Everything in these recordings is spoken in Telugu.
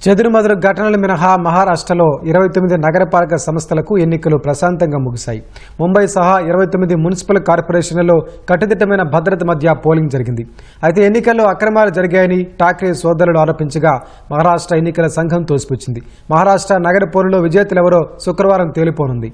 చెదురుమదురు ఘటనలు మినహా మహారాష్ట్రలో 29 నగరపాలక సంస్థలకు ఎన్నికలు ప్రశాంతంగా ముగిశాయి. ముంబై సహా 29 మున్సిపల్ కార్పొరేషన్లలో కట్టుదిట్టమైన భద్రత మధ్య పోలింగ్ జరిగింది. అయితే ఎన్నికల్లో అక్రమాలు జరిగాయని ఠాక్రే సోదరులు ఆరోపించగా మహారాష్ట్ర ఎన్నికల సంఘం తోసిపుచ్చింది. మహారాష్ట్ర నగర పోరులో విజేతలెవరో శుక్రవారం తేలిపోనుంది.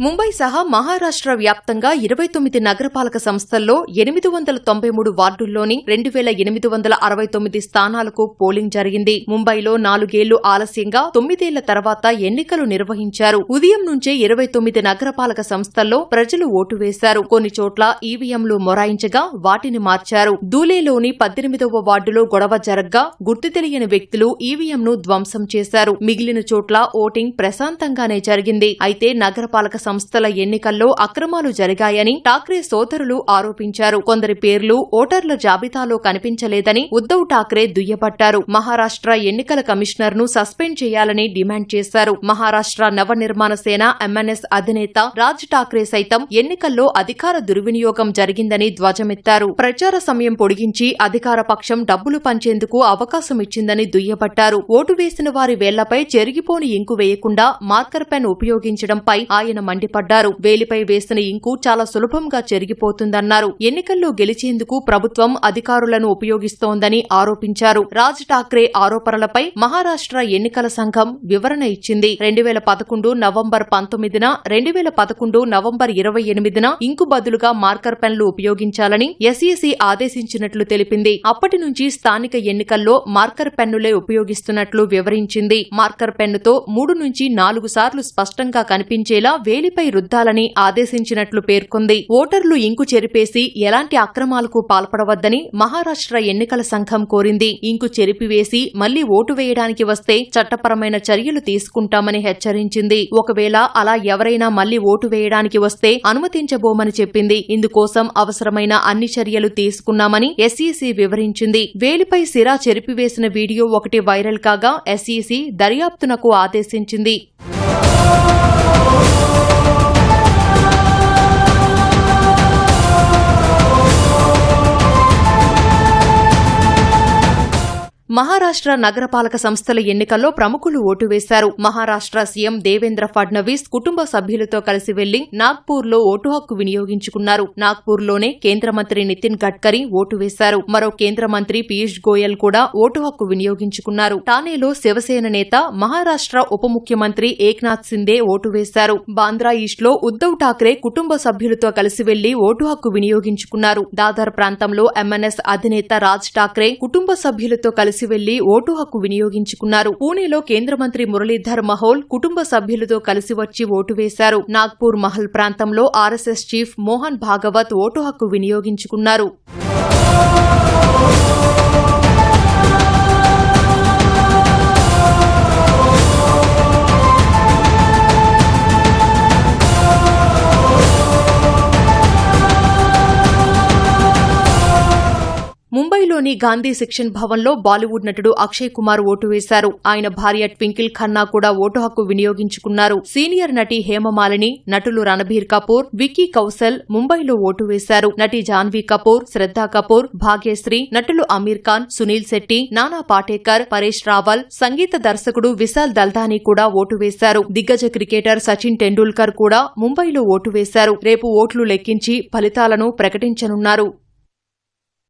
ముంబై సహా మహారాష్ట్ర వ్యాప్తంగా 29 నగరపాలక సంస్థల్లో 893 వార్డుల్లోని 2869 స్థానాలకు పోలింగ్ జరిగింది. ముంబైలో 4 ఏళ్లు ఆలస్యంగా 9 ఏళ్ల తర్వాత ఎన్నికలు నిర్వహించారు. ఉదయం నుంచే 29 నగరపాలక సంస్థల్లో ప్రజలు ఓటు వేశారు. కొన్ని చోట్ల ఈవీఎంలు మొరాయించగా వాటిని మార్చారు. దూలేలోని 18వ వార్డులో గొడవ జరగ్గా గుర్తు తెలియని వ్యక్తులు ఈవీఎంను ధ్వంసం చేశారు. మిగిలిన చోట్ల ఓటింగ్ ప్రశాంతంగానే జరిగింది. అయితే నగరపాలక సంస్థల ఎన్నికల్లో అక్రమాలు జరిగాయని ఠాక్రే సోదరులు ఆరోపించారు. కొందరి పేర్లు ఓటర్ల జాబితాలో కనిపించలేదని ఉద్దవ్ ఠాక్రే దుయ్యబట్టారు. మహారాష్ట్ర ఎన్నికల కమిషనర్ ను సస్పెండ్ చేయాలని డిమాండ్ చేశారు. మహారాష్ట్ర నవనిర్మాణ సేన ఎంఎన్ఎస్ అధినేత రాజ్ ఠాక్రే సైతం ఎన్నికల్లో అధికార దుర్వినియోగం జరిగిందని ధ్వజమెత్తారు. ప్రచార సమయం పొడిగించి అధికార పక్షం డబ్బులు పంచేందుకు అవకాశం ఇచ్చిందని దుయ్యబట్టారు. ఓటు వేసిన వారి వేళ్లపై చెరిగిపోని ఇంకు వేయకుండా మార్కర్ పెన్ ఉపయోగించడంపై ఆయన మండిపడ్డారు. వేలిపై వేసిన ఇంకు చాలా సులభంగా చెరిగిపోతుందన్నారు. ఎన్నికల్లో గెలిచేందుకు ప్రభుత్వం అధికారులను ఉపయోగిస్తోందని ఆరోపించారు. రాజ్ ఠాక్రే ఆరోపణలపై మహారాష్ట్ర ఎన్నికల సంఘం వివరణ ఇచ్చింది. 2011 నవంబర్ 19న 2011 నవంబర్ 28న ఇంకు బదులుగా మార్కర్ పెన్లు ఉపయోగించాలని ఎస్ఈసీ ఆదేశించినట్లు తెలిపింది. అప్పటి నుంచి స్థానిక ఎన్నికల్లో మార్కర్ పెన్నులే ఉపయోగిస్తున్నట్లు వివరించింది. మార్కర్ పెన్నుతో 3 నుంచి 4 సార్లు స్పష్టంగా కనిపించేలా వేలిపై రుద్దాలని ఆదేశించినట్లు పేర్కొంది. ఓటర్లు ఇంకు చెరిపేసి ఎలాంటి అక్రమాలకు పాల్పడవద్దని మహారాష్ట్ర ఎన్నికల సంఘం కోరింది. ఇంకు చెరిపివేసి మళ్లీ ఓటు వేయడానికి వస్తే చట్టపరమైన చర్యలు తీసుకుంటామని హెచ్చరించింది. ఒకవేళ అలా ఎవరైనా మళ్లీ ఓటు వేయడానికి వస్తే అనుమతించబోమని చెప్పింది. ఇందుకోసం అవసరమైన అన్ని చర్యలు తీసుకున్నామని ఎస్ఈసీ వివరించింది. వేలిపై సిరా చెరిపివేసిన వీడియో ఒకటి వైరల్ కాగా ఎస్ఈసీ దర్యాప్తునకు ఆదేశించింది. మహారాష్ట్ర నగరపాలక సంస్థల ఎన్నికల్లో ప్రముఖులు ఓటు వేశారు. మహారాష్ట్ర సీఎం దేవేంద్ర ఫడ్నవీస్ కుటుంబ సభ్యులతో కలిసి వెళ్లి నాగ్పూర్లో ఓటు హక్కు వినియోగించుకున్నారు. నాగ్పూర్లోనే కేంద్ర మంత్రి నితిన్ గడ్కరీ ఓటు వేశారు. మరో కేంద్ర మంత్రి పీయూష్ గోయల్ కూడా ఓటు హక్కు వినియోగించుకున్నారు. ఠానేలో శివసేన నేత మహారాష్ట్ర ఉప ముఖ్యమంత్రి ఏక్నాథ్ సిందే ఓటు వేశారు. బాంద్రా ఈస్ట్లో ఉద్దవ్ ఠాక్రే కుటుంబ సభ్యులతో కలిసి వెళ్లి ఓటు హక్కు వినియోగించుకున్నారు. దాదర్ ప్రాంతంలో ఎంఎన్ఎస్ అధినేత రాజ్ ఠాక్రే కుటుంబ సభ్యులతో కలిసి వెళ్లి ఓటు హక్కు వినియోగించుకున్నారు. పూణేలో కేంద్ర మంత్రి మురళీధర్ మహోల్ కుటుంబ సభ్యులతో కలిసి వచ్చి ఓటు వేశారు. నాగ్పూర్ మహల్ ప్రాంతంలో RSS chief Mohan Bhagwat vote హక్కు వినియోగించుకున్నారు. ముంబైలోని గాంధీ శిక్షణ్ భవన్లో బాలీవుడ్ నటుడు అక్షయ్ కుమార్ ఓటు వేశారు. ఆయన భార్య ట్వింకిల్ ఖన్నా కూడా ఓటు హక్కు వినియోగించుకున్నారు. సీనియర్ నటి హేమమాలిని, నటులు రణబీర్ కపూర్, విక్కీ కౌశల్ ముంబైలో ఓటు వేశారు. నటి జాన్వీ కపూర్, శ్రద్ధా కపూర్, భాగ్యశ్రీ, నటులు అమీర్ ఖాన్, సునీల్ శెట్టి, నానా పాటేకర్, పరేష్ రావల్, సంగీత దర్శకుడు విశాల్ దల్దానీ కూడా ఓటు వేశారు. దిగ్గజ క్రికెటర్ సచిన్ టెండూల్కర్ కూడా ముంబైలో ఓటు వేశారు. రేపు ఓట్లు లెక్కించి ఫలితాలను ప్రకటించనున్నారు.